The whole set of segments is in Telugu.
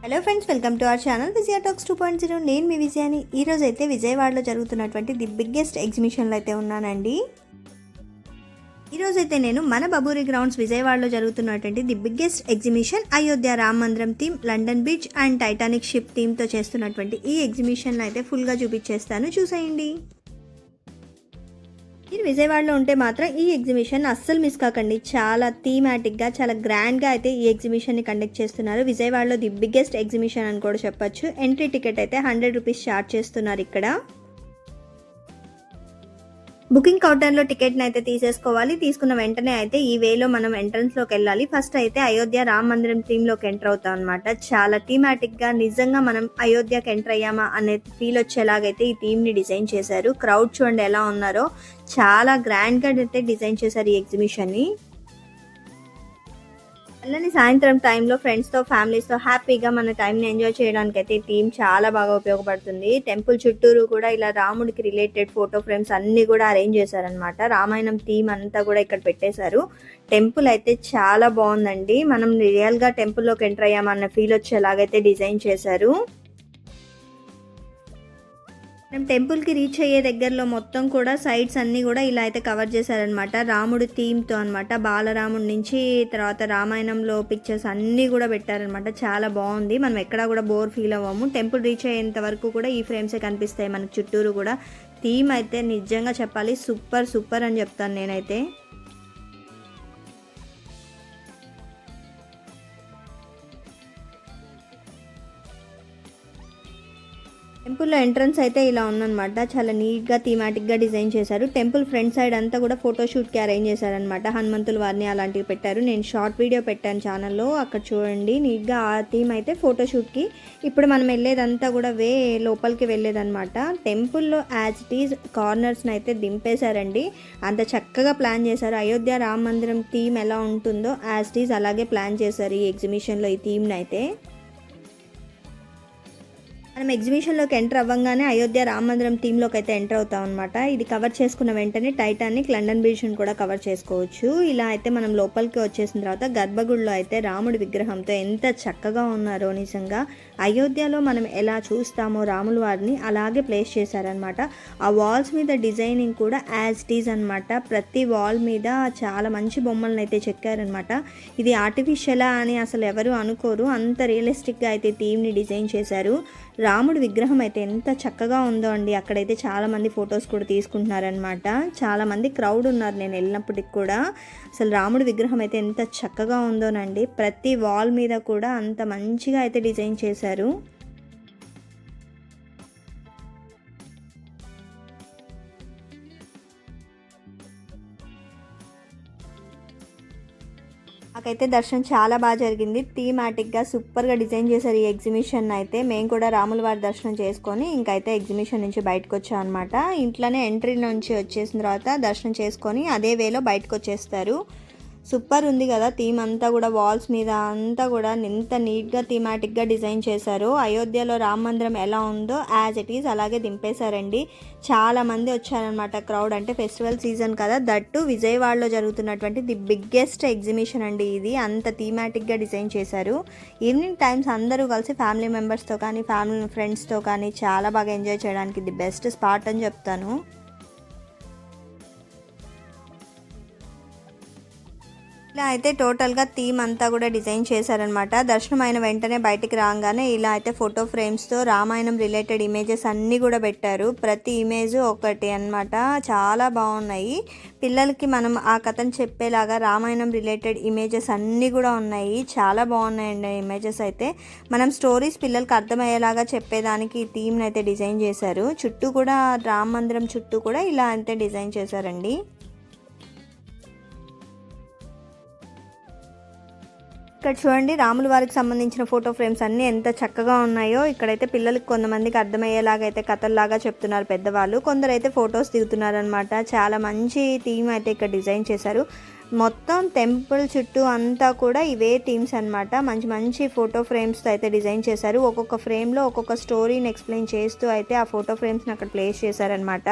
Hello friends, welcome to our channel Vijaya talks 2.0. నేను మీ విజయాని. ఈరోజు అయితే విజయవాడలో జరుగుతున్నటువంటి ది బిగ్గెస్ట్ ఎగ్జిబిషన్లో అయితే ఉన్నానండి. ఈరోజైతే నేను మన బబూరి గ్రౌండ్స్ విజయవాడలో జరుగుతున్నటువంటి the biggest exhibition Ayodhya Rama మందిరం theme, London beach and Titanic ship థీమ్తో చేస్తున్నటువంటి ఈ ఎగ్జిబిషన్లో అయితే ఫుల్గా చూపించేస్తాను, చూసేయండి. మీరు విజయవాడలో ఉంటే మాత్రం ఈ ఎగ్జిబిషన్ అస్సలు మిస్ కాకండి. చాలా థీమాటిక్గా, చాలా గ్రాండ్గా అయితే ఈ ఎగ్జిబిషన్ని కండక్ట్ చేస్తున్నారు. విజయవాడలో ది బిగ్గెస్ట్ ఎగ్జిబిషన్ అని కూడా చెప్పొచ్చు. ఎంట్రీ టికెట్ అయితే 100 రూపీస్ చార్జ్ చేస్తున్నారు ఇక్కడ. బుకింగ్ కౌంటర్లో టికెట్ని అయితే తీసేసుకోవాలి. తీసుకున్న వెంటనే అయితే ఈ వేలో మనం ఎంట్రన్స్లోకి వెళ్ళాలి. ఫస్ట్ అయితే అయోధ్య రామ మందిరం థీమ్లోకి ఎంటర్ అవుతాం అనమాట. చాలా థీమాటిక్గా, నిజంగా మనం అయోధ్యకి ఎంటర్ అయ్యామా అనే ఫీల్ వచ్చేలాగైతే ఈ థీమ్ని డిజైన్ చేశారు. క్రౌడ్ చూడండి ఎలా ఉన్నారో, చాలా గ్రాండ్గా అయితే డిజైన్ చేశారు ఈ ఎగ్జిబిషన్ని. అలానే సాయంత్రం టైంలో ఫ్రెండ్స్తో, ఫ్యామిలీస్తో హ్యాపీగా మన టైంని ఎంజాయ్ చేయడానికి అయితే ఈ థీమ్ చాలా బాగా ఉపయోగపడుతుంది. టెంపుల్ చుట్టూరు కూడా ఇలా రాముడికి రిలేటెడ్ ఫోటో ఫ్రేమ్స్ అన్నీ కూడా అరేంజ్ చేశారనమాట. రామాయణం థీమ్ అంతా కూడా ఇక్కడ పెట్టేశారు. టెంపుల్ అయితే చాలా బాగుందండి. మనం రియల్గా టెంపుల్లోకి ఎంటర్ అయ్యామన్న ఫీల్ వచ్చేలాగైతే డిజైన్ చేశారు. మనం టెంపుల్కి రీచ్ అయ్యే దగ్గరలో మొత్తం కూడా సైడ్స్ అన్నీ కూడా ఇలా అయితే కవర్ చేశారనమాట. రాముడు థీమ్తో అనమాట. బాలరాముడి నుంచి తర్వాత రామాయణంలో పిక్చర్స్ అన్నీ కూడా పెట్టారనమాట. చాలా బాగుంది. మనం ఎక్కడా కూడా బోర్ ఫీల్ అవ్వము. టెంపుల్ రీచ్ అయ్యేంత వరకు కూడా ఈ ఫ్రేమ్సే కనిపిస్తాయి మనకు చుట్టూరు కూడా. థీమ్ అయితే నిజంగా చెప్పాలి, సూపర్ సూపర్ అని చెప్తాను నేనైతే. టెంపుల్లో ఎంట్రన్స్ అయితే ఇలా ఉందన్నమాట. చాలా నీట్గా థీమాటిక్గా డిజైన్ చేశారు. టెంపుల్ ఫ్రంట్ సైడ్ అంతా కూడా ఫోటోషూట్కి అరేంజ్ చేశారనమాట. హనుమంతుల వారిని అలాంటివి పెట్టారు. నేను షార్ట్ వీడియో పెట్టాను ఛానల్లో, అక్కడ చూడండి. నీట్గా ఆ థీమ్ అయితే ఫోటోషూట్కి. ఇప్పుడు మనం వెళ్ళేదంతా కూడా లోపలికి వెళ్ళేదన్నమాట. టెంపుల్లో యాజ్ ఇట్ ఈజ్ కార్నర్స్ని అయితే దింపేశారండి. అంత చక్కగా ప్లాన్ చేశారు. అయోధ్య రామ మందిరం థీమ్ ఎలా ఉంటుందో యాజ్ ఇట్ ఈజ్ అలాగే ప్లాన్ చేశారు ఈ ఎగ్జిబిషన్లో ఈ థీమ్ని అయితే. మనం ఎగ్జిబిషన్లోకి ఎంటర్ అవ్వగానే అయోధ్య రామ మందిరం థీమ్లోకి అయితే ఎంటర్ అవుతాం అనమాట. ఇది కవర్ చేసుకున్న వెంటనే టైటానిక్, లండన్ బీచ్ని కూడా కవర్ చేసుకోవచ్చు. ఇలా అయితే మనం లోపలికి వచ్చేసిన తర్వాత గర్భగుడిలో అయితే రాముడి విగ్రహంతో ఎంత చక్కగా ఉన్నారో నిజంగా. అయోధ్యలో మనం ఎలా చూస్తామో రాముల వారిని అలాగే ప్లేస్ చేశారనమాట. ఆ వాల్స్ మీద డిజైనింగ్ కూడా యాజ్ ఇట్ ఈజ్ అనమాట. ప్రతి వాల్ మీద చాలా మంచి బొమ్మలను అయితే చెక్కారనమాట. ఇది ఆర్టిఫిషియలా అని అసలు ఎవరు అనుకోరు, అంత రియలిస్టిక్గా అయితే థీమ్ని డిజైన్ చేశారు. రాముడి విగ్రహం అయితే ఎంత చక్కగా ఉందో అండి. అక్కడైతే చాలామంది ఫొటోస్ కూడా తీసుకుంటున్నారనమాట. చాలామంది క్రౌడ్ ఉన్నారు నేను వెళ్ళినప్పటికి కూడా. అసలు రాముడి విగ్రహం అయితే ఎంత చక్కగా ఉందోనండి. ప్రతి వాల్ మీద కూడా అంత మంచిగా అయితే డిజైన్ చేశారు. నాకైతే దర్శనం చాలా బాగా జరిగింది. థీమాటిక్గా సూపర్గా డిజైన్ చేశారు ఈ ఎగ్జిబిషన్ అయితే. మేము కూడా రాముల వారి దర్శనం చేసుకొని ఇంకైతే ఎగ్జిబిషన్ నుంచి బయటకు వచ్చాం అనమాట. ఇంట్లోనే ఎంట్రీ నుంచి వచ్చేసిన తర్వాత దర్శనం చేసుకొని అదే వేలో బయటకు వచ్చేస్తారు. సూపర్ ఉంది కదా థీమ్ అంతా కూడా. వాల్స్ మీద అంతా కూడా ఎంత నీట్గా థీమాటిక్గా డిజైన్ చేశారు. అయోధ్యలో రామ మందిరం ఎలా ఉందో యాజ్ ఇట్ ఈజ్ అలాగే దింపేశారండి. చాలామంది వచ్చారనమాట. క్రౌడ్ అంటే ఫెస్టివల్ సీజన్ కదా, దట్టు విజయవాడలో జరుగుతున్నటువంటి ది బిగ్గెస్ట్ ఎగ్జిబిషన్ అండి ఇది. అంత థీమాటిక్గా డిజైన్ చేశారు. ఈవినింగ్ టైమ్స్ అందరూ కలిసి ఫ్యామిలీ మెంబర్స్తో కానీ ఫ్యామిలీ ఫ్రెండ్స్తో కానీ చాలా బాగా ఎంజాయ్ చేయడానికి ది బెస్ట్ స్పాట్ అని చెప్తాను. ఇలా అయితే టోటల్గా థీమ్ అంతా కూడా డిజైన్ చేశారనమాట. దర్శనం అయిన వెంటనే బయటికి రాగానే ఇలా అయితే ఫోటో ఫ్రేమ్స్తో రామాయణం రిలేటెడ్ ఇమేజెస్ అన్నీ కూడా పెట్టారు. ప్రతి ఇమేజ్ ఒకటి అనమాట. చాలా బాగున్నాయి. పిల్లలకి మనం ఆ కథను చెప్పేలాగా రామాయణం రిలేటెడ్ ఇమేజెస్ అన్నీ కూడా ఉన్నాయి. చాలా బాగున్నాయండి ఇమేజెస్ అయితే. మనం స్టోరీస్ పిల్లలకి అర్థమయ్యేలాగా చెప్పేదానికి ఈ థీమ్ని అయితే డిజైన్ చేశారు. చుట్టూ కూడా రామ మందిరం చుట్టూ కూడా ఇలా అయితే డిజైన్ చేశారండి. ఇక్కడ చూడండి రాముల వారికి సంబంధించిన ఫోటో ఫ్రేమ్స్ అన్నీ ఎంత చక్కగా ఉన్నాయో. ఇక్కడైతే పిల్లలకి కొంతమందికి అర్థమయ్యేలాగా అయితే కథల్లాగా చెప్తున్నారు పెద్దవాళ్ళు. కొందరు అయితే ఫొటోస్ దిగుతున్నారనమాట. చాలా మంచి థీమ్ అయితే ఇక్కడ డిజైన్ చేశారు. మొత్తం టెంపుల్ చుట్టూ అంతా కూడా ఇవే థీమ్స్ అనమాట. మంచి మంచి ఫోటో ఫ్రేమ్స్తో అయితే డిజైన్ చేశారు. ఒక్కొక్క ఫ్రేమ్లో ఒక్కొక్క స్టోరీని ఎక్స్ప్లెయిన్ చేస్తూ అయితే ఆ ఫోటో ఫ్రేమ్స్ని అక్కడ ప్లేస్ చేశారనమాట.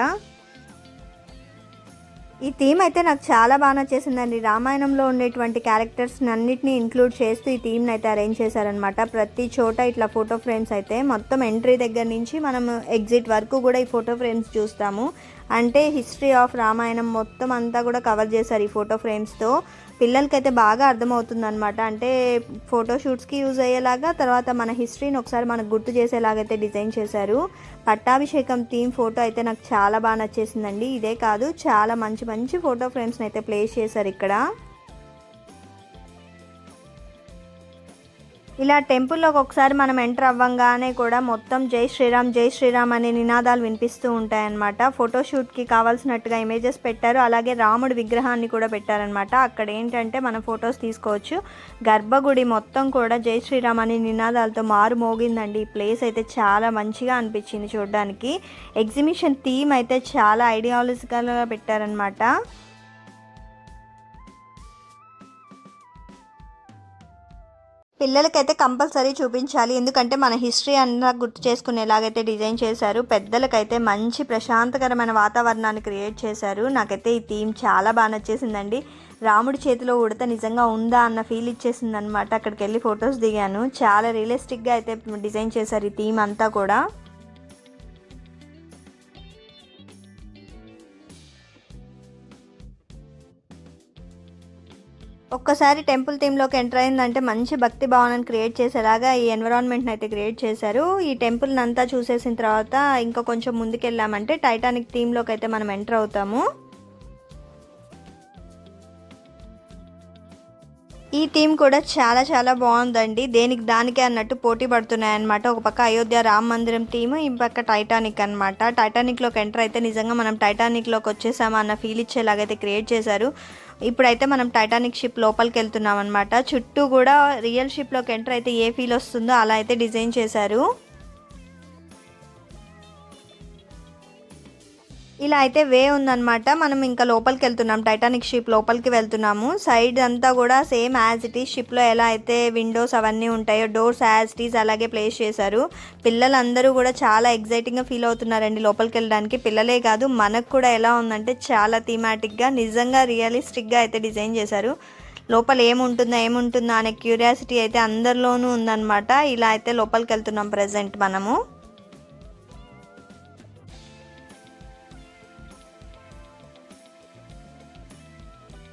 ఈ థీమ్ అయితే నాకు చాలా బాగా నచ్చేసిందండి. రామాయణంలో ఉండేటువంటి క్యారెక్టర్స్ని అన్నిటినీ ఇంక్లూడ్ చేస్తూ ఈ థీమ్ని అయితే అరేంజ్ చేశారనమాట. ప్రతి చోట ఇట్లా ఫోటో ఫ్రేమ్స్ అయితే మొత్తం ఎంట్రీ దగ్గర నుంచి మనం ఎగ్జిట్ వరకు కూడా ఈ ఫోటో ఫ్రేమ్స్ చూస్తాము. అంటే హిస్టరీ ఆఫ్ రామాయణం మొత్తం అంతా కూడా కవర్ చేశారు ఈ ఫోటో ఫ్రేమ్స్తో. పిల్లలకైతే బాగా అర్థమవుతుందన్నమాట. అంటే ఫోటోషూట్స్కి యూజ్ అయ్యేలాగా, తర్వాత మన హిస్టరీని ఒకసారి మనకు గుర్తు చేసేలాగైతే డిజైన్ చేశారు. పట్టాభిషేకం థీమ్ ఫోటో అయితే నాకు చాలా బాగా నచ్చేసిందండి. ఇదే కాదు, చాలా మంచి మంచి ఫోటో ఫ్రేమ్స్ని అయితే ప్లేస్ చేశారు ఇక్కడ. ఇలా టెంపుల్లోకి ఒకసారి మనం ఎంటర్ అవ్వంగానే కూడా మొత్తం జై శ్రీరామ్ అనే నినాదాలు వినిపిస్తూ ఉంటాయన్నమాట. ఫోటోషూట్కి కావాల్సినట్టుగా ఇమేజెస్ పెట్టారు. అలాగే రాముడి విగ్రహాన్ని కూడా పెట్టారనమాట. అక్కడ ఏంటంటే మనం ఫొటోస్ తీసుకోవచ్చు. గర్భగుడి మొత్తం కూడా జై శ్రీరామ్ అనే నినాదాలతో మారు మోగిందండి. ఈ ప్లేస్ అయితే చాలా మంచిగా అనిపించింది చూడడానికి. ఎగ్జిబిషన్ థీమ్ అయితే చాలా ఐడియాలజికల్గా పెట్టారనమాట. పిల్లలకైతే కంపల్సరీ చూపించాలి, ఎందుకంటే మన హిస్టరీ అంతా గుర్తు చేసుకునేలాగైతే డిజైన్ చేశారు. పెద్దలకైతే మంచి ప్రశాంతకరమైన వాతావరణాన్ని క్రియేట్ చేశారు. నాకైతే ఈ థీమ్ చాలా బాగా నచ్చేసిందండి. రాముడి చేతిలో ఉడత నిజంగా ఉందా అన్న ఫీల్ ఇచ్చేసింది అనమాట. అక్కడికి వెళ్ళి ఫొటోస్ దిగాను. చాలా రియలిస్టిక్గా అయితే డిజైన్ చేశారు ఈ థీమ్ అంతా కూడా. ఒక్కసారి టెంపుల్ థీమ్లోకి ఎంటర్ అయిందంటే మంచి భక్తి భావనను క్రియేట్ చేసేలాగా ఈ ఎన్విరాన్మెంట్ని అయితే క్రియేట్ చేశారు. ఈ టెంపుల్ని అంతా చూసేసిన తర్వాత ఇంకా కొంచెం ముందుకెళ్ళామంటే టైటానిక్ థీమ్లోకి అయితే మనం ఎంటర్ అవుతాము. ఈ థీమ్ కూడా చాలా చాలా బాగుందండి. దేనికి దానికే అన్నట్టు పోటీ పడుతున్నాయన్నమాట. ఒక పక్క అయోధ్య రామ మందిరం థీమ్, ఈ పక్క టైటానిక్ అనమాట. టైటానిక్లోకి ఎంటర్ అయితే నిజంగా మనం టైటానిక్లోకి వచ్చేసామా అన్న ఫీల్ ఇచ్చేలాగైతే క్రియేట్ చేశారు. ఇప్పుడైతే మనం టైటానిక్ షిప్ లోపలికి వెళ్తున్నాం అనమాట. చుట్టూ కూడా రియల్ షిప్లోకి ఎంటర్ అయితే ఏ ఫీల్ వస్తుందో అలా అయితే డిజైన్ చేశారు. ఇలా అయితే వే ఉందన్నమాట. మనం ఇంకా లోపలికి వెళ్తున్నాం, టైటానిక్ షిప్ లోపలికి వెళ్తున్నాము. సైడ్ అంతా కూడా సేమ్ యాజ్ ఇట్ ఈస్ షిప్లో ఎలా అయితే విండోస్ అవన్నీ ఉంటాయో డోర్స్ యాజ్ ఇట్ ఈస్ అలాగే ప్లేస్ చేశారు. పిల్లలందరూ కూడా చాలా ఎగ్జైటింగ్గా ఫీల్ అవుతున్నారండి లోపలికి వెళ్ళడానికి. పిల్లలే కాదు, మనకు కూడా ఎలా ఉందంటే చాలా థీమాటిక్గా నిజంగా రియలిస్టిక్గా అయితే డిజైన్ చేశారు. లోపల ఏముంటుందా అనే క్యూరియాసిటీ అయితే అందరిలోనూ ఉందన్నమాట. ఇలా అయితే లోపలికి వెళ్తున్నాం ప్రజెంట్ మనము.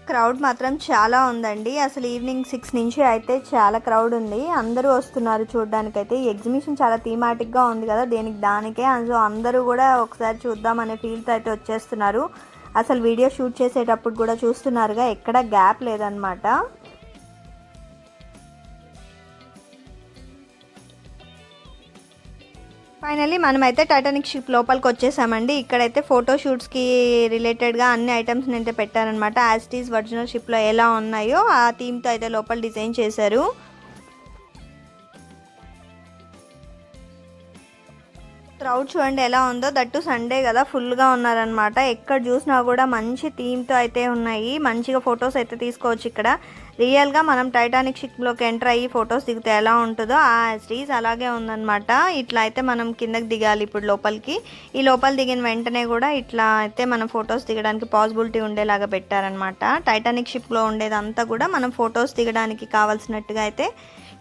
క్రౌడ్ మాత్రం చాలా ఉందండి. అసలు ఈవినింగ్ 6 నుంచి అయితే చాలా క్రౌడ్ ఉంది. అందరూ వస్తున్నారు చూడడానికైతే. ఈ ఎగ్జిబిషన్ చాలా థీమాటిక్గా ఉంది కదా, దేనికి దానికే. సో అందరూ కూడా ఒకసారి చూద్దామనే ఫీల్తో అయితే వచ్చేస్తున్నారు. అసలు వీడియో షూట్ చేసేటప్పుడు కూడా చూస్తున్నారుగా, ఎక్కడ గ్యాప్ లేదనమాట. ఫైనల్లీ మనమైతే టైటానిక్ షిప్ లోపలికి వచ్చేసామండి. ఇక్కడైతే ఫోటోషూట్స్కి రిలేటెడ్గా అన్ని ఐటమ్స్ని అయితే పెట్టారనమాట. యాజ్ ఇట్ ఈస్ ఒరిజినల్ షిప్లో ఎలా ఉన్నాయో ఆ థీమ్తో అయితే లోపల డిజైన్ చేశారు. క్రౌడ్ చూడండి ఎలా ఉందో. దట్టు సండే కదా, ఫుల్గా ఉన్నారనమాట. ఎక్కడ చూసినా కూడా మంచి థీమ్తో అయితే ఉన్నాయి. మంచిగా ఫొటోస్ అయితే తీసుకోవచ్చు ఇక్కడ. రియల్గా మనం టైటానిక్ షిప్లోకి ఎంటర్ అయ్యి ఫొటోస్ దిగితే ఎలా ఉంటుందో ఆ స్టీజ్ అలాగే ఉందన్నమాట. ఇట్లా అయితే మనం కిందకి దిగాలి ఇప్పుడు లోపలికి. ఈ లోపల దిగిన వెంటనే కూడా ఇట్లా అయితే మనం ఫొటోస్ దిగడానికి పాసిబిలిటీ ఉండేలాగా పెట్టారనమాట. టైటానిక్ షిప్లో ఉండేదంతా కూడా మనం ఫొటోస్ దిగడానికి కావాల్సినట్టుగా అయితే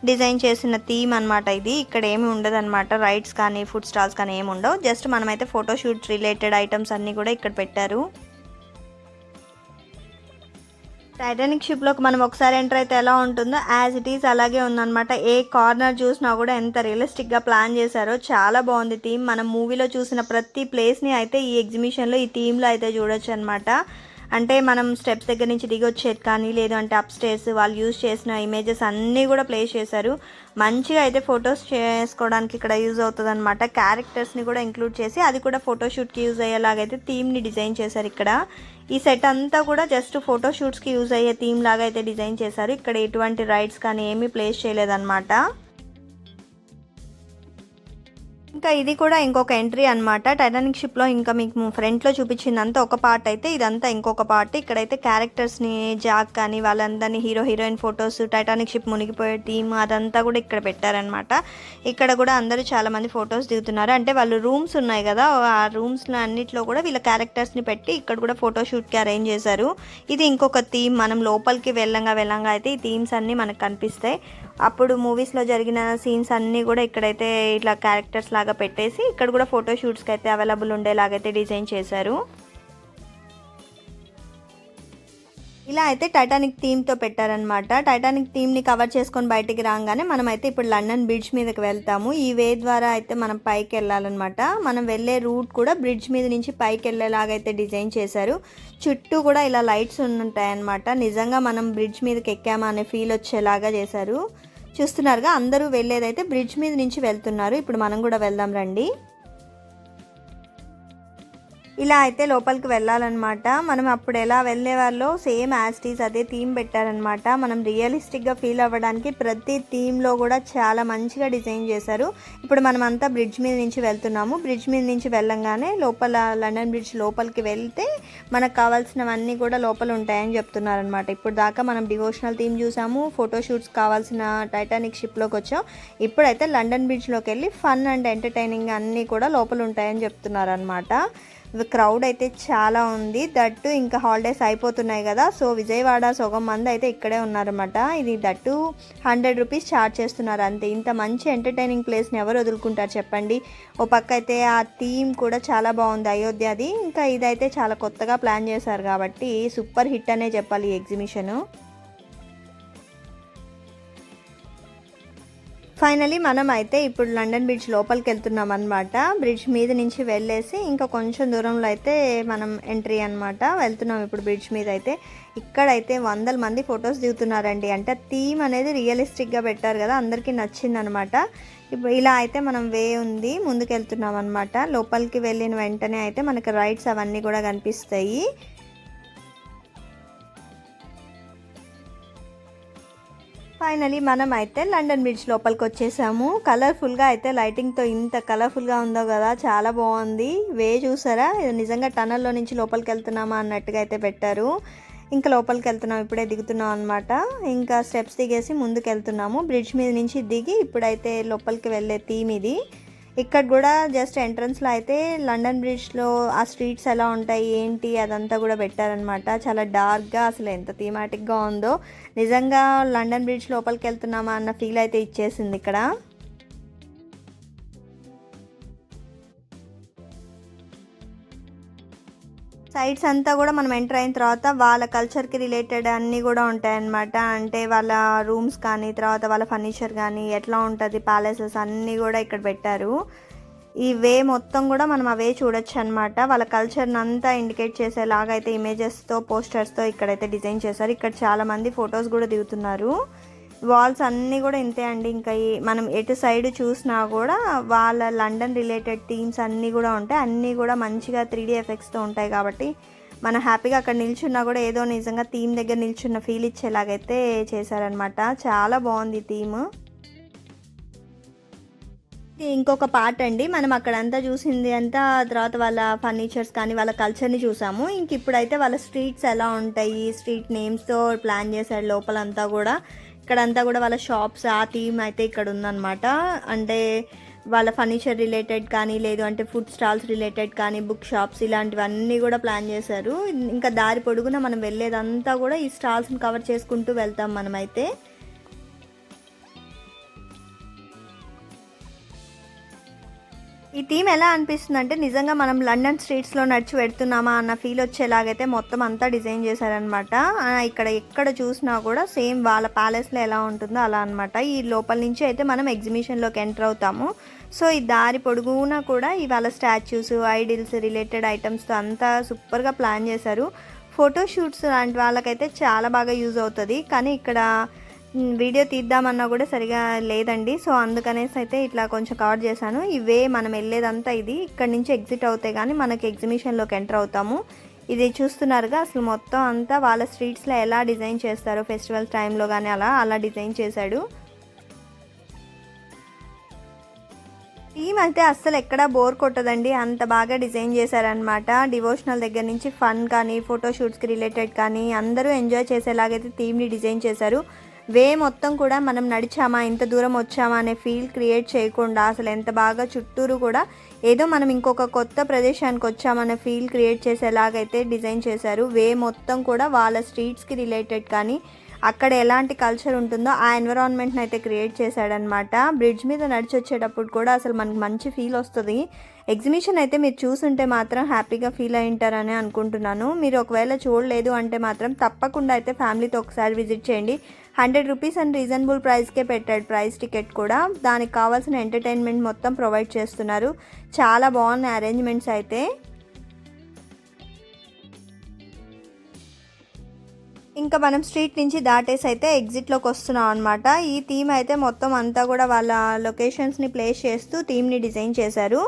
డిజైన్ చేసిన థీమ్ అనమాట ఇది. ఇక్కడ ఏమి ఉండదు అనమాట, రైడ్స్ కానీ ఫుడ్ స్టాల్స్ కానీ ఏమి ఉండవు. జస్ట్ మనమైతే ఫోటోషూట్ రిలేటెడ్ ఐటమ్స్ అన్నీ కూడా ఇక్కడ పెట్టారు. టైటానిక్ షిప్లోకి మనం ఒకసారి ఎంటర్ అయితే ఎలా ఉంటుందో యాజ్ ఇట్ ఈస్ అలాగే ఉందన్నమాట. ఏ కార్నర్ చూసినా కూడా ఎంత రియలిస్టిక్గా ప్లాన్ చేశారో చాలా బాగుంది థీమ్. మనం మూవీలో చూసిన ప్రతి ప్లేస్ని అయితే ఈ ఎగ్జిబిషన్లో ఈ థీమ్లో అయితే చూడొచ్చు అనమాట. అంటే మనం స్టెప్స్ దగ్గర నుంచి దిగి వచ్చేది కానీ, లేదు అంటే అప్ స్టేర్స్ వాళ్ళు యూజ్ చేసిన ఇమేజెస్ అన్నీ కూడా ప్లేస్ చేశారు. మంచిగా అయితే ఫొటోస్ చేసుకోవడానికి ఇక్కడ యూజ్ అవుతుంది అనమాట. క్యారెక్టర్స్ని కూడా ఇంక్లూడ్ చేసి అది కూడా ఫోటోషూట్కి యూజ్ అయ్యేలాగైతే థీమ్ని డిజైన్ చేశారు ఇక్కడ. ఈ సెట్ అంతా కూడా జస్ట్ ఫోటోషూట్స్కి యూజ్ అయ్యే థీమ్ లాగా అయితే డిజైన్ చేశారు. ఇక్కడ ఎటువంటి రైడ్స్ కానీ ఏమీ ప్లేస్ చేయలేదన్నమాట. ఇంకా ఇది కూడా ఇంకొక ఎంట్రీ అనమాట. టైటానిక్ షిప్లో ఇంకా మీకు ఫ్రంట్లో చూపించిందంతా ఒక పార్ట్ అయితే ఇదంతా ఇంకొక పార్ట్. ఇక్కడైతే క్యారెక్టర్స్ని జాక్ కానీ వాళ్ళందరినీ hero heroine photos, Titanic ship మునిగిపోయే థీమ్ అదంతా కూడా ఇక్కడ పెట్టారనమాట. ఇక్కడ కూడా అందరూ చాలామంది ఫొటోస్ దిగుతున్నారు. అంటే వాళ్ళు రూమ్స్ ఉన్నాయి కదా, ఆ రూమ్స్లో అన్నిట్లో కూడా వీళ్ళ క్యారెక్టర్స్ని పెట్టి ఇక్కడ కూడా ఫోటోషూట్కి అరేంజ్ చేశారు. ఇది ఇంకొక థీమ్. మనం లోపలికి వెళ్ళంగా అయితే ఈ థీమ్స్ అన్నీ మనకు కనిపిస్తాయి. అప్పుడు మూవీస్లో జరిగిన సీన్స్ అన్నీ కూడా ఇక్కడైతే ఇట్లా క్యారెక్టర్స్ లాగా పెట్టేసి ఇక్కడ కూడా ఫోటోషూట్స్కి అయితే అవైలబుల్ ఉండేలాగైతే డిజైన్ చేశారు. ఇలా అయితే టైటానిక్ థీమ్తో పెట్టారనమాట. టైటానిక్ థీమ్ని కవర్ చేసుకొని బయటికి రాగానే మనం అయితే ఇప్పుడు లండన్ బ్రిడ్జ్ మీదకి వెళ్తాము. ఈ వే ద్వారా అయితే మనం పైకి వెళ్ళాలన్నమాట. మనం వెళ్ళే రూట్ కూడా బ్రిడ్జ్ మీద నుంచి పైకి వెళ్ళేలాగైతే డిజైన్ చేశారు. చుట్టూ కూడా ఇలా లైట్స్ ఉంటాయన్నమాట. నిజంగా మనం బ్రిడ్జ్ మీదకి ఎక్కామా అనే ఫీల్ వచ్చేలాగా చేశారు. చూస్తున్నారుగా, అందరూ వెళ్ళేదైతే బ్రిడ్జ్ మీద నుంచి వెళ్తున్నారు. ఇప్పుడు మనం కూడా వెళ్దాం రండి. ఇలా అయితే లోపలికి వెళ్ళాలన్నమాట. మనం అప్పుడు ఎలా వెళ్ళేవాళ్ళో సేమ్ యాస్టీస్ అదే థీమ్ పెట్టారనమాట. మనం రియలిస్టిక్గా ఫీల్ అవ్వడానికి ప్రతి థీమ్లో కూడా చాలా మంచిగా డిజైన్ చేశారు. ఇప్పుడు మనం అంతా బ్రిడ్జ్ మీద నుంచి వెళ్తున్నాము. బ్రిడ్జ్ మీద నుంచి వెళ్ళంగానే లోపల లండన్ బ్రిడ్జ్ లోపలికి వెళ్తే మనకు కావాల్సినవన్నీ కూడా లోపల ఉంటాయని చెప్తున్నారనమాట. ఇప్పుడు దాకా మనం డివోషనల్ థీమ్ చూసాము, ఫోటోషూట్స్ కావాల్సిన టైటానిక్ షిప్లోకి వచ్చాం. ఇప్పుడైతే లండన్ బ్రిడ్జ్లోకి వెళ్ళి ఫన్ అండ్ ఎంటర్టైనింగ్ అన్నీ కూడా లోపల ఉంటాయని చెప్తున్నారనమాట. క్రౌడ్ అయితే చాలా ఉంది. దట్టు ఇంకా హాలిడేస్ అయిపోతున్నాయి కదా, సో విజయవాడ సగం మంది అయితే ఇక్కడే ఉన్నారన్నమాట. ఇది దట్టు 100 రూపీస్ ఛార్జ్ చేస్తున్నారు అంతే. ఇంత మంచి ఎంటర్టైనింగ్ ప్లేస్ని ఎవరు వదులుకుంటారు చెప్పండి. ఓ పక్క అయితే ఆ థీమ్ కూడా చాలా బాగుంది అయోధ్యది. ఇంకా ఇదైతే చాలా కొత్తగా ప్లాన్ చేశారు కాబట్టి సూపర్ హిట్ అనే చెప్పాలి ఈ ఎగ్జిబిషను. ఫైనలీ మనం అయితే ఇప్పుడు లండన్ బ్రిడ్జ్ లోపలికి వెళ్తున్నాం అనమాట. బ్రిడ్జ్ మీద నుంచి వెళ్ళేసి ఇంకా కొంచెం దూరంలో అయితే మనం ఎంట్రీ అనమాట. వెళ్తున్నాం ఇప్పుడు బ్రిడ్జ్ మీద. అయితే ఇక్కడైతే 100 మంది ఫొటోస్ దిగుతున్నారండి. అంటే థీమ్ అనేది రియలిస్టిక్గా పెట్టారు కదా, అందరికీ నచ్చింది అనమాట. ఇప్పుడు ఇలా అయితే మనం వే ఉంది, ముందుకు వెళ్తున్నాం అనమాట. లోపలికి వెళ్ళిన వెంటనే అయితే మనకి రైడ్స్ అవన్నీ కూడా కనిపిస్తాయి. ఫైనలీ మనం అయితే లండన్ బ్రిడ్జ్ లోపలికి వచ్చేసాము. కలర్ఫుల్గా అయితే లైటింగ్తో ఇంత కలర్ఫుల్గా ఉందో కదా, చాలా బాగుంది. వే చూసారా, నిజంగా టనల్లో నుంచి లోపలికి వెళ్తున్నామా అన్నట్టుగా అయితే పెట్టారు. ఇంకా లోపలికి వెళ్తున్నాం, ఇప్పుడే దిగుతున్నాం అనమాట. ఇంకా స్టెప్స్ దిగేసి ముందుకు వెళ్తున్నాము. బ్రిడ్జ్ మీద నుంచి దిగి ఇప్పుడైతే లోపలికి వెళ్ళే థీమ్ ఇది. ఇక్కడ కూడా జస్ట్ ఎంట్రన్స్లో అయితే లండన్ బ్రిడ్జ్లో ఆ స్ట్రీట్స్ ఎలా ఉంటాయి ఏంటి అదంతా కూడా పెట్టారనమాట. చాలా డార్క్గా, అసలు ఎంత థీమాటిక్గా ఉందో. నిజంగా లండన్ బ్రిడ్జ్ లోపలికి వెళ్తున్నామా అన్న ఫీల్ అయితే ఇచ్చేసింది ఇక్కడ. సైట్స్ అంతా కూడా మనం ఎంటర్ అయిన తర్వాత వాళ్ళ కల్చర్కి రిలేటెడ్ అన్నీ కూడా ఉంటాయన్నమాట. అంటే వాళ్ళ రూమ్స్ కానీ, తర్వాత వాళ్ళ ఫర్నిచర్ కానీ ఎట్లా ఉంటుంది, ప్యాలెసెస్ అన్నీ కూడా ఇక్కడ పెట్టారు. ఈ వే మొత్తం కూడా మనం అవే చూడొచ్చు అనమాట. వాళ్ళ కల్చర్ని అంతా ఇండికేట్ చేసేలాగా అయితే ఇమేజెస్తో, పోస్టర్స్తో ఇక్కడైతే డిజైన్ చేశారు. ఇక్కడ చాలామంది ఫొటోస్ కూడా దిగుతున్నారు. వాల్స్ అన్నీ కూడా ఇంతే అండి. ఇంకా మనం ఎటు సైడ్ చూసినా కూడా వాళ్ళ లండన్ రిలేటెడ్ థీమ్స్ అన్నీ కూడా ఉంటాయి. అన్నీ కూడా మంచిగా 3D ఎఫెక్ట్స్తో ఉంటాయి కాబట్టి మనం హ్యాపీగా అక్కడ నిల్చున్నా కూడా ఏదో నిజంగా థీమ్ దగ్గర నిల్చున్న ఫీల్ ఇచ్చేలాగైతే చేశారనమాట. చాలా బాగుంది థీమ్. ఇంకొక పార్ట్ అండి, మనం అక్కడంతా చూసింది అంతా తర్వాత వాళ్ళ ఫర్నిచర్స్ కానీ వాళ్ళ కల్చర్ని చూసాము. ఇంక ఇప్పుడైతే వాళ్ళ స్ట్రీట్స్ ఎలా ఉంటాయి, స్ట్రీట్ నేమ్స్తో ప్లాన్ చేశాడు లోపలంతా కూడా. ఇక్కడంతా కూడా వాళ్ళ షాప్స్, ఆ థీమ్ అయితే ఇక్కడ ఉందన్నమాట. అంటే వాళ్ళ ఫర్నిచర్ రిలేటెడ్ కానీ, లేదు అంటే ఫుడ్ స్టాల్స్ రిలేటెడ్ కానీ, బుక్ షాప్స్ ఇలాంటివన్నీ కూడా ప్లాన్ చేశారు. ఇంకా దారి పొడుగున మనం వెళ్ళేదంతా కూడా ఈ స్టాల్స్ని కవర్ చేసుకుంటూ వెళ్తాం మనమైతే. ఈ థీమ్ ఎలా అనిపిస్తుంది అంటే నిజంగా మనం లండన్ స్ట్రీట్స్లో నడిచి పెడుతున్నామా అన్న ఫీల్ వచ్చేలాగైతే మొత్తం అంతా డిజైన్ చేశారనమాట. ఇక్కడ ఎక్కడ చూసినా కూడా సేమ్ వాళ్ళ ప్యాలెస్లో ఎలా ఉంటుందో అలా అనమాట. ఈ లోపల నుంచి అయితే మనం ఎగ్జిబిషన్లోకి ఎంటర్ అవుతాము. సో ఈ దారి పొడుగునా కూడా ఇవాళ స్టాచ్యూస్, ఐడిల్స్ రిలేటెడ్ ఐటమ్స్తో అంతా సూపర్గా ప్లాన్ చేశారు. ఫోటోషూట్స్ లాంటి వాళ్ళకైతే చాలా బాగా యూజ్ అవుతుంది. కానీ ఇక్కడ వీడియో తీద్దామన్నా కూడా సరిగా లేదండి. సో అందుకనేసి అయితే ఇట్లా కొంచెం కవర్ చేశాను. ఇవే మనం వెళ్ళేదంతా ఇది. ఇక్కడ నుంచి ఎగ్జిట్ అవుతే కానీ మనకి ఎగ్జిబిషన్లోకి ఎంటర్ అవుతాము. ఇది చూస్తున్నారుగా, అసలు మొత్తం అంతా వాళ్ళ స్ట్రీట్స్లో ఎలా డిజైన్ చేస్తారో ఫెస్టివల్స్ టైంలో కానీ అలా డిజైన్ చేశాడు. థీమ్ అయితే అస్సలు ఎక్కడా బోర్ కొట్టదండి. అంత బాగా డిజైన్ చేశారనమాట. డివోషనల్ దగ్గర నుంచి ఫన్ కానీ, ఫోటోషూట్స్కి రిలేటెడ్ కానీ అందరూ ఎంజాయ్ చేసేలాగైతే థీమ్ని డిజైన్ చేశారు. వే మొత్తం కూడా మనం నడిచామా, ఇంత దూరం వచ్చామా అనే ఫీల్ క్రియేట్ చేయకుండా అసలు ఎంత బాగా చుట్టూరు కూడా ఏదో మనం ఇంకొక కొత్త ప్రదేశానికి వచ్చామనే ఫీల్ క్రియేట్ చేసేలాగైతే డిజైన్ చేశారు. వే మొత్తం కూడా వాళ్ళ స్ట్రీట్స్కి రిలేటెడ్ కానీ, అక్కడ ఎలాంటి కల్చర్ ఉంటుందో ఆ ఎన్విరాన్మెంట్ని అయితే క్రియేట్ చేశాడనమాట. బ్రిడ్జ్ మీద నడిచి వచ్చేటప్పుడు కూడా అసలు మనకు మంచి ఫీల్ వస్తుంది. ఎగ్జిబిషన్ అయితే మీరు చూసుంటే మాత్రం హ్యాపీగా ఫీల్ అయి ఉంటారని అనుకుంటున్నాను. మీరు ఒకవేళ చూడలేదు అంటే మాత్రం తప్పకుండా అయితే ఫ్యామిలీతో ఒకసారి విజిట్ చేయండి. 100 రూపీస్ అండ్ రీజనబుల్ ప్రైస్కే పెట్టాడు ప్రైస్ టికెట్ కూడా. దానికి కావాల్సిన ఎంటర్టైన్మెంట్ మొత్తం ప్రొవైడ్ చేస్తున్నారు. చాలా బాగున్నాయి అరేంజ్మెంట్స్ అయితే. ఇంకా మనం స్ట్రీట్ నుంచి దాటేసి అయితే ఎగ్జిట్లోకి వస్తున్నాం అనమాట. ఈ థీమ్ అయితే మొత్తం అంతా కూడా వాళ్ళ లొకేషన్స్ని ప్లేస్ చేస్తూ థీమ్ని డిజైన్ చేశారు.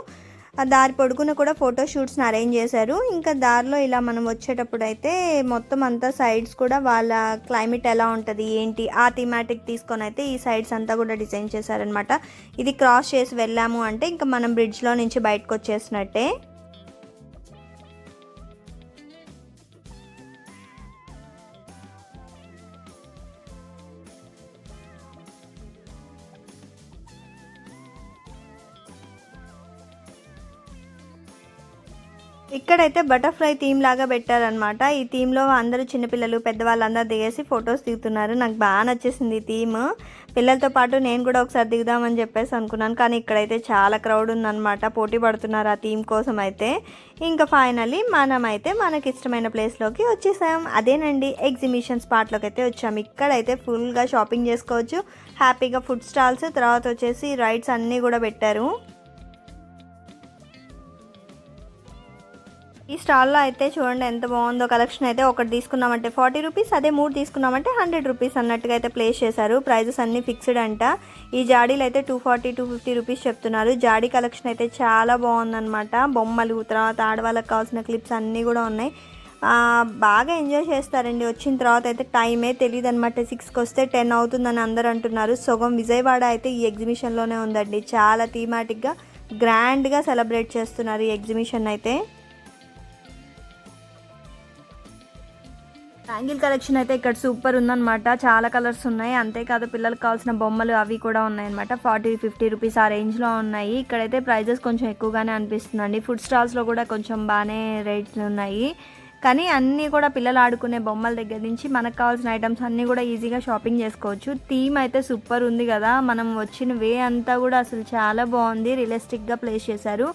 దారి పొడుగున కూడా ఫోటోషూట్స్ని అరేంజ్ చేశారు. ఇంకా దారిలో ఇలా మనం వచ్చేటప్పుడు అయితే మొత్తం అంతా సైడ్స్ కూడా వాళ్ళ క్లైమేట్ ఎలా ఉంటుంది ఏంటి ఆ థీమాటిక్ తీసుకొని అయితే ఈ సైడ్స్ అంతా కూడా డిజైన్ చేశారనమాట. ఇది క్రాస్ చేసి వెళ్ళాము అంటే ఇంకా మనం బ్రిడ్జ్లో నుంచి బయటకు వచ్చేసినట్టే. ఇక్కడైతే బటర్ఫ్లై థీమ్ లాగా పెట్టారనమాట. ఈ థీమ్లో అందరూ చిన్నపిల్లలు పెద్దవాళ్ళందరూ దిగేసి ఫొటోస్ దిగుతున్నారు. నాకు బాగా నచ్చేసింది ఈ థీమ్. పిల్లలతో పాటు నేను కూడా ఒకసారి దిగుదామని చెప్పేసి అనుకున్నాను. కానీ ఇక్కడైతే చాలా క్రౌడ్ ఉందన్నమాట. పోటీ పడుతున్నారు ఆ థీమ్ కోసం అయితే. ఇంకా ఫైనల్లీ మనమైతే మనకి ఇష్టమైన ప్లేస్లోకి వచ్చేసాం. అదేనండి ఎగ్జిబిషన్ స్పాట్లోకి అయితే వచ్చాము. ఇక్కడైతే ఫుల్గా షాపింగ్ చేసుకోవచ్చు. హ్యాపీగా ఫుడ్ స్టాల్స్, తర్వాత వచ్చేసి రైడ్స్ అన్నీ కూడా పెట్టారు. ఈ స్టాల్లో అయితే చూడండి ఎంత బాగుందో కలెక్షన్. అయితే ఒకటి తీసుకున్నామంటే 40 రూపీస్, అదే 3 తీసుకున్నామంటే 100 రూపీస్ అన్నట్టుగా అయితే ప్లేస్ చేశారు. ప్రైజెస్ అన్నీ ఫిక్స్డ్ అంట. ఈ జాడీలు అయితే 240, 250 రూపీస్ చెప్తున్నారు. జాడీ కలెక్షన్ అయితే చాలా బాగుందన్నమాట. బొమ్మలు, తర్వాత ఆడవాళ్ళకి కావాల్సిన క్లిప్స్ అన్నీ కూడా ఉన్నాయి. బాగా ఎంజాయ్ చేస్తారండి. వచ్చిన తర్వాత అయితే టైమే తెలియదు అనమాట. 6కి వస్తే 10 అవుతుందని అందరు అంటున్నారు. సగం విజయవాడ అయితే ఈ ఎగ్జిబిషన్లోనే ఉందండి. చాలా థీమాటిక్గా గ్రాండ్గా సెలబ్రేట్ చేస్తున్నారు ఈ ఎగ్జిబిషన్ అయితే. బ్యాంగిల్ కలెక్షన్ అయితే ఇక్కడ సూపర్ ఉందన్నమాట. చాలా కలర్స్ ఉన్నాయి. అంతేకాదు పిల్లలకు కావాల్సిన బొమ్మలు అవి కూడా ఉన్నాయన్నమాట. 40, 50 రూపీస్ ఆ రేంజ్లో ఉన్నాయి. ఇక్కడైతే ప్రైజెస్ కొంచెం ఎక్కువగానే అనిపిస్తుందండి. ఫుడ్ స్టాల్స్లో కూడా కొంచెం బాగానే రేట్లు ఉన్నాయి. కానీ అన్నీ కూడా పిల్లలు ఆడుకునే బొమ్మల దగ్గర నుంచి మనకు కావాల్సిన ఐటమ్స్ అన్నీ కూడా ఈజీగా షాపింగ్ చేసుకోవచ్చు. థీమ్ అయితే సూపర్ ఉంది కదా. మనం వచ్చిన వే అంతా కూడా అసలు చాలా బాగుంది. రియలిస్టిక్గా ప్లేస్ చేశారు.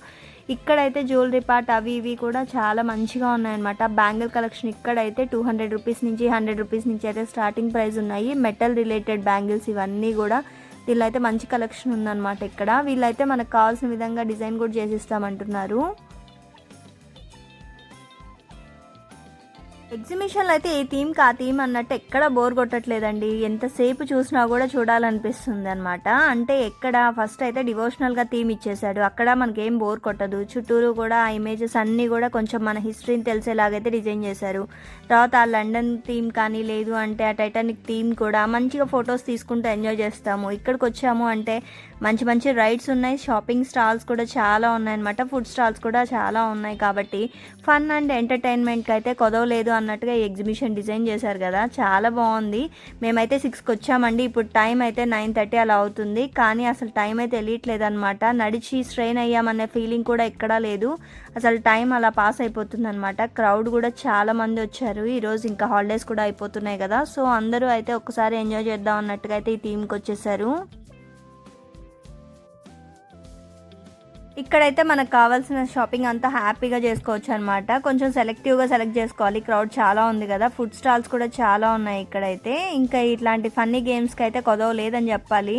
ఇక్కడైతే జ్యువెలరీ పార్ట్ అవి ఇవి కూడా చాలా మంచిగా ఉన్నాయన్నమాట. బ్యాంగిల్ కలెక్షన్ ఇక్కడైతే 200 రూపీస్ నుంచి 100 రూపీస్ నుంచి అయితే స్టార్టింగ్ ప్రైస్ ఉన్నాయి. మెటల్ రిలేటెడ్ బ్యాంగిల్స్ ఇవన్నీ కూడా వీళ్ళైతే అయితే మంచి కలెక్షన్ ఉందన్నమాట. ఇక్కడ వీళ్ళైతే మనకు కావాల్సిన విధంగా డిజైన్ కూడా చేసిస్తామంటున్నారు. ఎగ్జిబిషన్లో అయితే ఏ థీమ్కి ఆ థీమ్ అన్నట్టు ఎక్కడ బోర్ కొట్టట్లేదండి. ఎంతసేపు చూసినా కూడా చూడాలనిపిస్తుంది అనమాట. అంటే ఎక్కడ ఫస్ట్ అయితే డివోషనల్గా థీమ్ ఇచ్చేసాడు. అక్కడ మనకేం బోర్ కొట్టదు. చుట్టూరు కూడా ఆ ఇమేజెస్ అన్నీ కూడా కొంచెం మన హిస్టరీని తెలిసేలాగైతే డిజైన్ చేశారు. తర్వాత ఆ లండన్ థీమ్ కానీ, లేదు అంటే ఆ టైటానిక్ థీమ్ కూడా మంచిగా ఫొటోస్ తీసుకుంటూ ఎంజాయ్ చేస్తాము. ఇక్కడికి వచ్చాము అంటే మంచి మంచి రైడ్స్ ఉన్నాయి. షాపింగ్ స్టాల్స్ కూడా చాలా ఉన్నాయన్నమాట. ఫుడ్ స్టాల్స్ కూడా చాలా ఉన్నాయి. కాబట్టి ఫన్ అండ్ ఎంటర్టైన్మెంట్కి అయితే కొదవలేదు అన్నట్టుగా ఈ ఎగ్జిబిషన్ డిజైన్ చేశారు కదా. చాలా బాగుంది. మేమైతే 6కి వచ్చామండి. ఇప్పుడు టైం అయితే 9:30 అలా అవుతుంది. కానీ అసలు టైం అయితే తెలియట్లేదు అనమాట. నడిచి స్ట్రెయిన్ అయ్యామనే ఫీలింగ్ కూడా ఎక్కడా లేదు. అసలు టైం అలా పాస్ అయిపోతుంది అనమాట. క్రౌడ్ కూడా చాలా మంది వచ్చారు. ఈరోజు ఇంకా హాలిడేస్ కూడా అయిపోతున్నాయి కదా. సో అందరూ అయితే ఒక్కసారి ఎంజాయ్ చేద్దాం అన్నట్టుగా అయితే ఈ థీమ్కి వచ్చేసారు. ఇక్కడైతే మనకు కావాల్సిన షాపింగ్ అంతా హ్యాపీగా చేసుకోవచ్చు అనమాట. కొంచెం సెలెక్టివ్గా సెలెక్ట్ చేసుకోవాలి. క్రౌడ్ చాలా ఉంది కదా. ఫుడ్ స్టాల్స్ కూడా చాలా ఉన్నాయి ఇక్కడైతే. ఇంకా ఇట్లాంటి ఫన్నీ గేమ్స్కి అయితే కొదవ లేదని చెప్పాలి.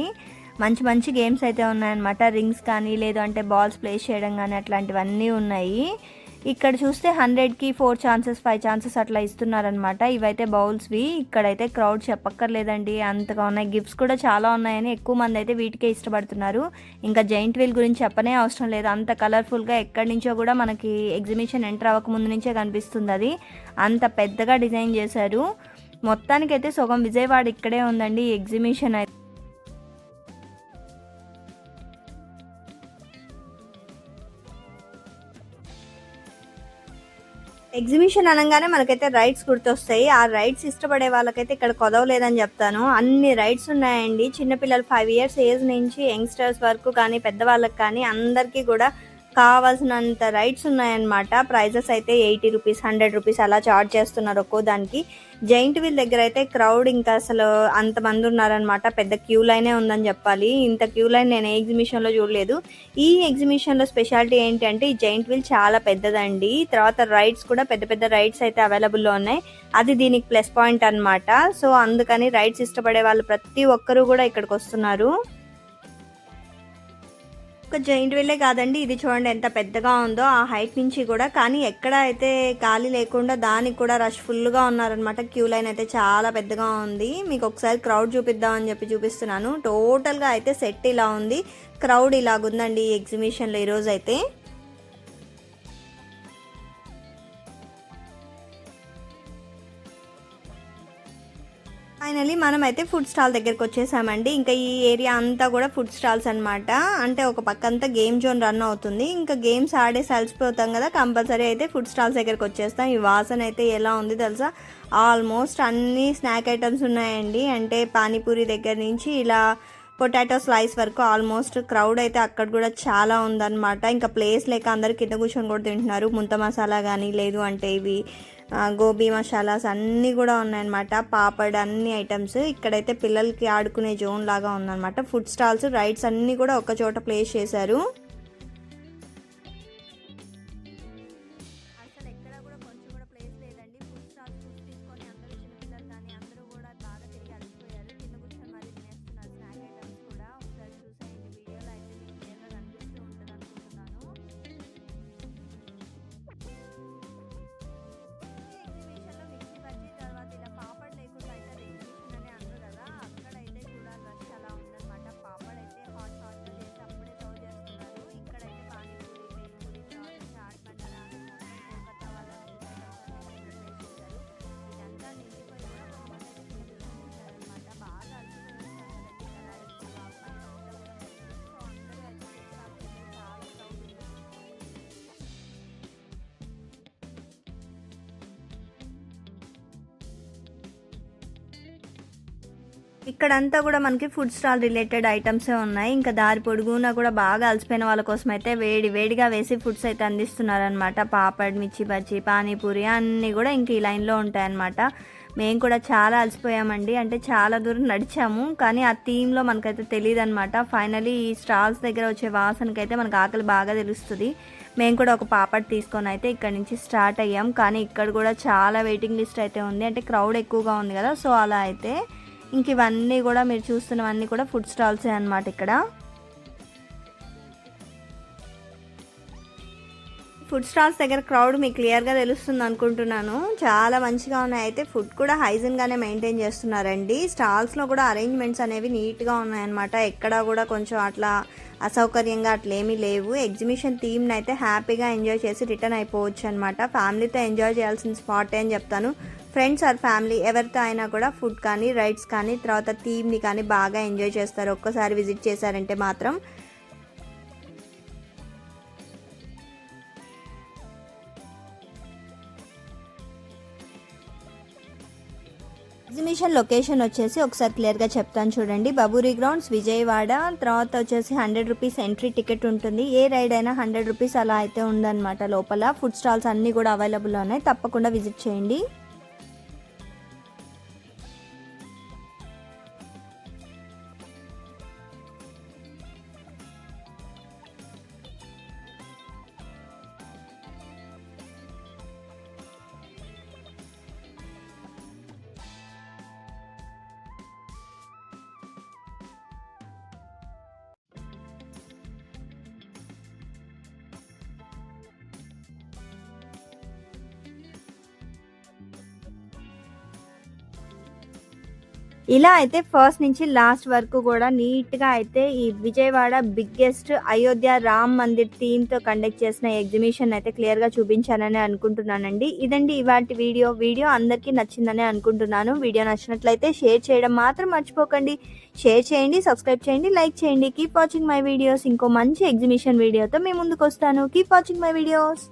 మంచి మంచి గేమ్స్ అయితే ఉన్నాయన్నమాట. రింగ్స్ కానీ, లేదు అంటే బాల్స్ ప్లేస్ చేయడం కానీ అట్లాంటివన్నీ ఉన్నాయి. ఇక్కడ చూస్తే 100కి 4 ఛాన్సెస్ 5 ఛాన్సెస్ అట్లా ఇస్తున్నారనమాట. ఇవైతే బౌల్స్వి. ఇక్కడైతే క్రౌడ్ చెప్పక్కర్లేదండి, అంతగా ఉన్నాయి. గిఫ్ట్స్ కూడా చాలా ఉన్నాయని ఎక్కువ మంది అయితే వీటికే ఇష్టపడుతున్నారు. ఇంకా జైంట్ వీల్ గురించి చెప్పనే అవసరం లేదు. అంత కలర్ఫుల్గా ఎక్కడి నుంచో కూడా మనకి ఎగ్జిబిషన్ ఎంటర్ అవ్వక ముందు నుంచే కనిపిస్తుంది. అది అంత పెద్దగా డిజైన్ చేశారు. మొత్తానికైతే సగం విజయవాడ ఇక్కడే ఉందండి ఈ ఎగ్జిబిషన్ అయితే. ఎగ్జిబిషన్ అనగానే మనకైతే రైడ్స్ గుర్తొస్తాయి. ఆ రైడ్స్ ఇష్టపడే వాళ్ళకైతే ఇక్కడ కొదవలేదని చెప్తాను. అన్ని రైడ్స్ ఉన్నాయండి. చిన్నపిల్లలు 5 ఇయర్స్ ఏజ్ నుంచి యంగ్స్టర్స్ వరకు కానీ పెద్దవాళ్ళకి కానీ అందరికీ కూడా కావాల్సినంత రైడ్స్ ఉన్నాయన్నమాట. ప్రైజెస్ అయితే 80 రూపీస్, 100 రూపీస్ అలా చార్జ్ చేస్తున్నారు ఒక్కో దానికి. జైంట్ వీల్ దగ్గర అయితే క్రౌడ్ ఇంకా అసలు అంతమంది ఉన్నారనమాట. పెద్ద క్యూ లైనే ఉందని చెప్పాలి. ఇంత క్యూ లైన్ నేను ఏ ఎగ్జిబిషన్లో చూడలేదు. ఈ ఎగ్జిబిషన్లో స్పెషాలిటీ ఏంటి అంటే ఈ జైంట్ వీల్ చాలా పెద్దదండి. తర్వాత రైడ్స్ కూడా పెద్ద పెద్ద రైడ్స్ అయితే అవైలబుల్లో ఉన్నాయి. అది దీనికి ప్లస్ పాయింట్ అనమాట. సో అందుకని రైడ్స్ ఇష్టపడే వాళ్ళు ప్రతి ఒక్కరూ కూడా ఇక్కడికి వస్తున్నారు. ఒక జైంట్ వీలే కాదండి, ఇది చూడండి ఎంత పెద్దగా ఉందో ఆ హైట్ నుంచి కూడా. కానీ ఎక్కడ అయితే ఖాళీ లేకుండా దానికి కూడా రష్ ఫుల్గా ఉన్నారనమాట. క్యూ లైన్ అయితే చాలా పెద్దగా ఉంది. మీకు ఒకసారి క్రౌడ్ చూపిద్దామని చెప్పి చూపిస్తున్నాను. టోటల్గా అయితే సెట్ ఇలా ఉంది, క్రౌడ్ ఇలాగుందండి ఈ ఎగ్జిబిషన్లో ఈరోజు అయితే. ఫైనలీ మనం అయితే ఫుడ్ స్టాల్ దగ్గరికి వచ్చేసామండి. ఇంకా ఈ ఏరియా అంతా కూడా ఫుడ్ స్టాల్స్ అనమాట. అంటే ఒక పక్క అంతా గేమ్ జోన్ రన్ అవుతుంది. ఇంకా గేమ్స్ ఆడేసి అలసిపోతాం కదా, కంపల్సరీ అయితే ఫుడ్ స్టాల్స్ దగ్గరికి వచ్చేస్తాం. ఈ వాసన అయితే ఎలా ఉంది తెలుసా, ఆల్మోస్ట్ అన్ని స్నాక్ ఐటమ్స్ ఉన్నాయండి. అంటే పానీపూరి దగ్గర నుంచి ఇలా పొటాటో స్లైస్ వరకు ఆల్మోస్ట్ క్రౌడ్ అయితే అక్కడ కూడా చాలా ఉందన్నమాట. ఇంకా ప్లేస్ లేక అందరు కింద కూర్చొని కూడా తింటున్నారు. ముంత మసాలా కానీ లేదు అంటే ఇవి గోబీ మసాలాస్ అన్నీ కూడా ఉన్నాయన్నమాట. పాపడ్ అన్ని ఐటమ్స్. ఇక్కడైతే పిల్లలకి ఆడుకునే జోన్ లాగా ఉందన్నమాట. ఫుడ్ స్టాల్స్, రైడ్స్ అన్నీ కూడా ఒక చోట ప్లేస్ చేశారు. ఇక్కడంతా కూడా మనకి ఫుడ్ స్టాల్ రిలేటెడ్ ఐటమ్సే ఉన్నాయి. ఇంకా దారి పొడుగునా కూడా బాగా అలసిపోయిన వాళ్ళ కోసం అయితే వేడిగా వేసి ఫుడ్స్ అయితే అందిస్తున్నారనమాట. పాపడ్, మిర్చి బజ్జీ, పానీపూరి అన్నీ కూడా ఇంక ఈ లైన్లో ఉంటాయన్నమాట. మేము కూడా చాలా అలసిపోయామండి. అంటే చాలా దూరం నడిచాము, కానీ ఆ థీమ్లో మనకైతే తెలియదు అనమాట. ఫైనలీ ఈ స్టాల్స్ దగ్గర వచ్చే వాసనకైతే మనకు ఆకలి బాగా తెలుస్తుంది. మేము కూడా ఒక పాపడ్ తీసుకొని అయితే ఇక్కడ నుంచి స్టార్ట్ అయ్యాం. కానీ ఇక్కడ కూడా చాలా వెయిటింగ్ లిస్ట్ అయితే ఉంది. అంటే క్రౌడ్ ఎక్కువగా ఉంది కదా, సో అలా అయితే ఇంక ఇవన్నీ కూడా మీరు చూస్తున్నవన్నీ కూడా ఫుడ్ స్టాల్సే అనమాట. ఇక్కడ ఫుడ్ స్టాల్స్ దగ్గర క్రౌడ్ మీకు క్లియర్గా తెలుస్తుంది అనుకుంటున్నాను. చాలా మంచిగా ఉన్నాయి. అయితే ఫుడ్ కూడా హైజీన్గానే మెయింటైన్ చేస్తున్నారండి. స్టాల్స్లో కూడా అరేంజ్మెంట్స్ అనేవి నీట్గా ఉన్నాయన్నమాట. ఎక్కడా కూడా కొంచెం అట్లా అసౌకర్యంగా అట్లేమీ లేవు. ఎగ్జిబిషన్ థీమ్ని అయితే హ్యాపీగా ఎంజాయ్ చేసి రిటర్న్ అయిపోవచ్చు అనమాట. ఫ్యామిలీతో ఎంజాయ్ చేయాల్సిన స్పాటే అని చెప్తాను. ఫ్రెండ్స్ ఆర్ ఫ్యామిలీ ఎవరితో అయినా కూడా ఫుడ్ కానీ రైడ్స్ కానీ తర్వాత థీమ్ని కానీ బాగా ఎంజాయ్ చేస్తారు ఒక్కసారి విజిట్ చేశారంటే మాత్రం. ఎగ్జిబిషన్ లొకేషన్ వచ్చేసి ఒకసారి క్లియర్గా చెప్తాను చూడండి. బబూరి గ్రౌండ్స్, విజయవాడ. తర్వాత వచ్చేసి 100 రూపీస్ ఎంట్రీ టికెట్ ఉంటుంది. ఏ రైడ్ అయినా 100 రూపీస్ అలా అయితే ఉందన్నమాట. లోపల ఫుడ్ స్టాల్స్ అన్నీ కూడా అవైలబుల్ ఉన్నాయి. తప్పకుండా విజిట్ చేయండి. ఇలా అయితే ఫస్ట్ నుంచి లాస్ట్ వరకు కూడా నీట్గా అయితే ఈ విజయవాడ బిగ్గెస్ట్ అయోధ్య రామ్ మందిర్ థీమ్తో కండక్ట్ చేసిన ఎగ్జిబిషన్ అయితే క్లియర్గా చూపించానని అనుకుంటున్నానండి. ఇదండి ఇవాటి వీడియో అందరికీ నచ్చిందని అనుకుంటున్నాను. వీడియో నచ్చినట్లయితే షేర్ చేయడం మాత్రం మర్చిపోకండి. షేర్ చేయండి, సబ్స్క్రైబ్ చేయండి, లైక్ చేయండి. Keep watching my videos. ఇంకో మంచి ఎగ్జిబిషన్ వీడియోతో మేము ముందుకు వస్తాను. Keep watching my videos.